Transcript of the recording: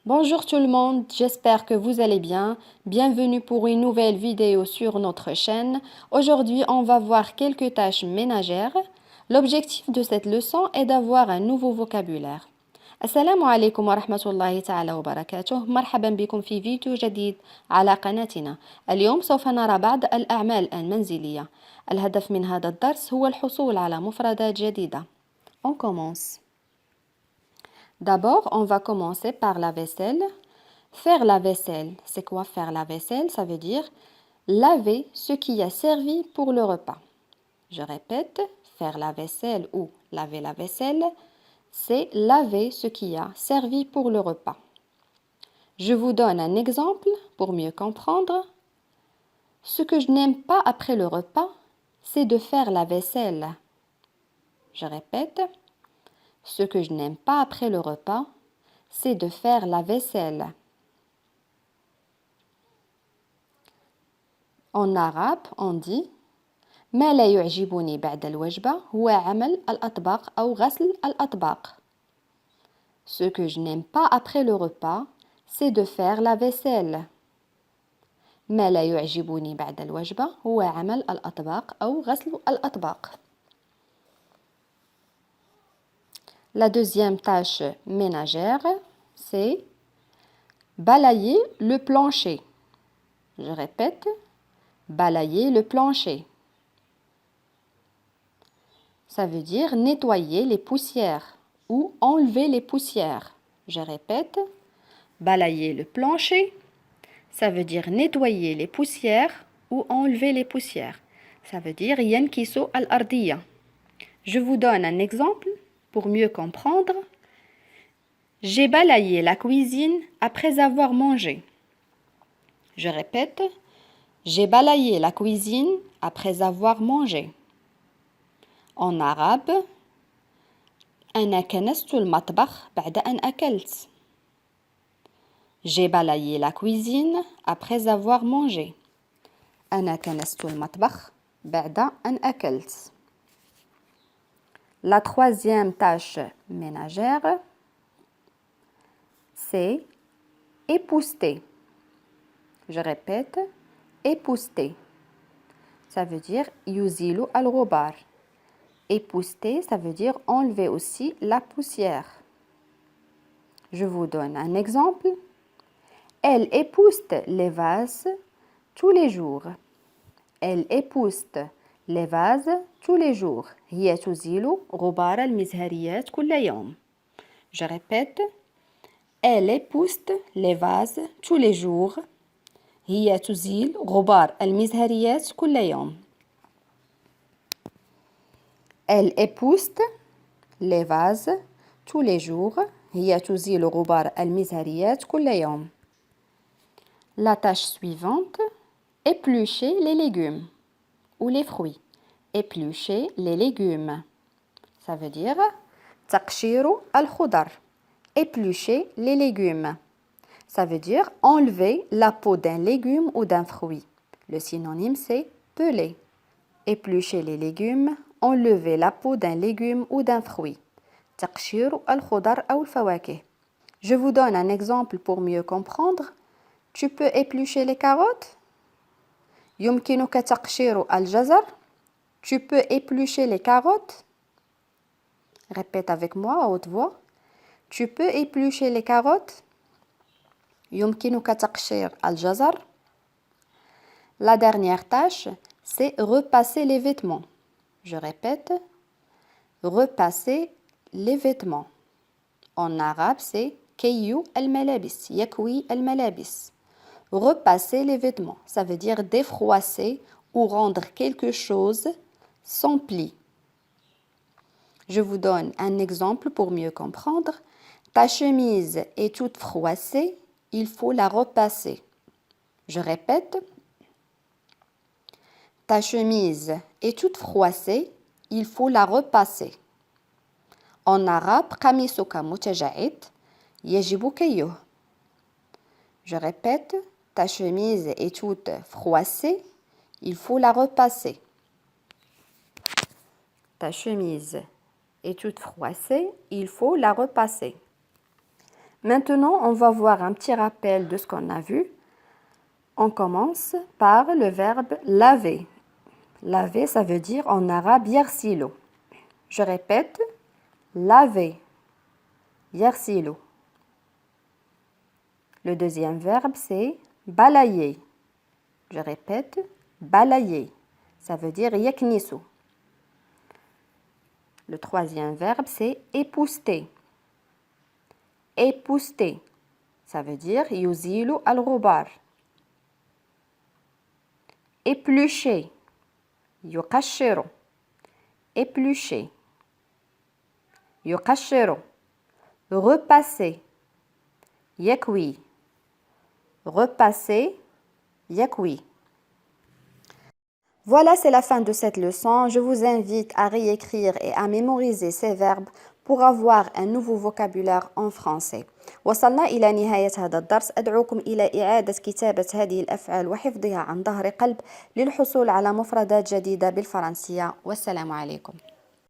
Bonjour tout le monde, j'espère que vous allez bien. Bienvenue pour une nouvelle vidéo sur notre chaîne. Aujourd'hui, on va voir quelques tâches ménagères. L'objectif de cette leçon est d'avoir un nouveau vocabulaire. السلام عليكم ورحمة الله تعالى وبركاته. مرحبا بكم في فيديو جديد على قناتنا. اليوم سوف نرى بعض الأعمال المنزلية. الهدف من هذا الدرس هو الحصول على مفردات جديدة. On commence. D'abord, on va commencer par la vaisselle. Faire la vaisselle, c'est quoi faire la vaisselle? Ça veut dire laver ce qui a servi pour le repas. Je répète, faire la vaisselle ou laver la vaisselle, c'est laver ce qui a servi pour le repas. Je vous donne un exemple pour mieux comprendre. Ce que je n'aime pas après le repas, c'est de faire la vaisselle. Je répète, ce que je n'aime pas après le repas, c'est de faire la vaisselle. En arabe, on dit ما لا يعجبني بعد الوجبة هو عمل الأطباق أو غسل الأطباق. Ce que je n'aime pas après le repas, c'est de faire la vaisselle. ما لا يعجبني بعد الوجبة هو عمل الأطباق أو غسل الأطباق. La deuxième tâche ménagère, c'est balayer le plancher. Je répète, balayer le plancher. Ça veut dire nettoyer les poussières ou enlever les poussières. Je répète, balayer le plancher, ça veut dire nettoyer les poussières ou enlever les poussières. Ça veut dire yankisu al-ardiya. Je vous donne un exemple pour mieux comprendre. J'ai balayé la cuisine après avoir mangé. Je répète, j'ai balayé la cuisine après avoir mangé. En arabe, أنا كنست المطبخ بعد أن أكلت. J'ai balayé la cuisine après avoir mangé. أنا كنست المطبخ بعد أن أكلت. La troisième tâche ménagère, c'est épousseter. Je répète, épousseter. Ça veut dire yuzilu al-ghubar. Épousseter, ça veut dire enlever aussi la poussière. Je vous donne un exemple. Elle épouste les vases tous les jours. Elle épouste les vases tous les jours. هي تزيل غبار المزهريات كل يوم. Je répète. Elle épouste les vases tous les jours. هي تزيل غبار المزهريات كل يوم. Elle épouste les vases tous les jours. هي تزيل غبار المزهريات كل يوم. La tâche suivante, éplucher les légumes ou les fruits. Éplucher les légumes. Ça veut dire تقشير الخضر. Éplucher les légumes. Ça veut dire enlever la peau d'un légume ou d'un fruit. Le synonyme c'est peler. Éplucher les légumes, enlever la peau d'un légume ou d'un fruit. تقشير الخضر أو الفواكه. Je vous donne un exemple pour mieux comprendre. Tu peux éplucher les carottes. يمكنك تقشير الجزر. Tu peux éplucher les carottes. Répète avec moi à haute voix. Tu peux éplucher les carottes. يمكنك تقشير الجزر. La dernière tâche, c'est repasser les vêtements. Je répète, repasser les vêtements. En arabe, c'est كيو الملابس, يكوي الملابس. Repasser les vêtements, ça veut dire défroisser ou rendre quelque chose sans pli. Je vous donne un exemple pour mieux comprendre. Ta chemise est toute froissée, il faut la repasser. Je répète. Ta chemise est toute froissée, il faut la repasser. En arabe, قميصك متجعد, يجب كيه. Je répète, ta chemise est toute froissée, il faut la repasser. Ta chemise est toute froissée, il faut la repasser. Maintenant, on va voir un petit rappel de ce qu'on a vu. On commence par le verbe laver. Laver, ça veut dire en arabe yarsilo. Je répète, laver, yarsilo. Le deuxième verbe, c'est balayer. Je répète, balayer. Ça veut dire yaknisu. Le troisième verbe, c'est épousseter. Épousseter. Ça veut dire yuzilu al-ghubar. Éplucher. Yuqashiru. Éplucher. Yuqashiru. Repasser. Yakwi. Repasser. Yakwi. Voilà, c'est la fin de cette leçon. Je vous invite à réécrire et à mémoriser ces verbes pour avoir un nouveau vocabulaire en français. وصلنا إلى نهاية هذا الدرس. أدعوكم إلى إعادة كتابة هذه الأفعال وحفظها عن ظهر قلب للحصول على مفردات جديدة بالفرنسية. والسلام عليكم.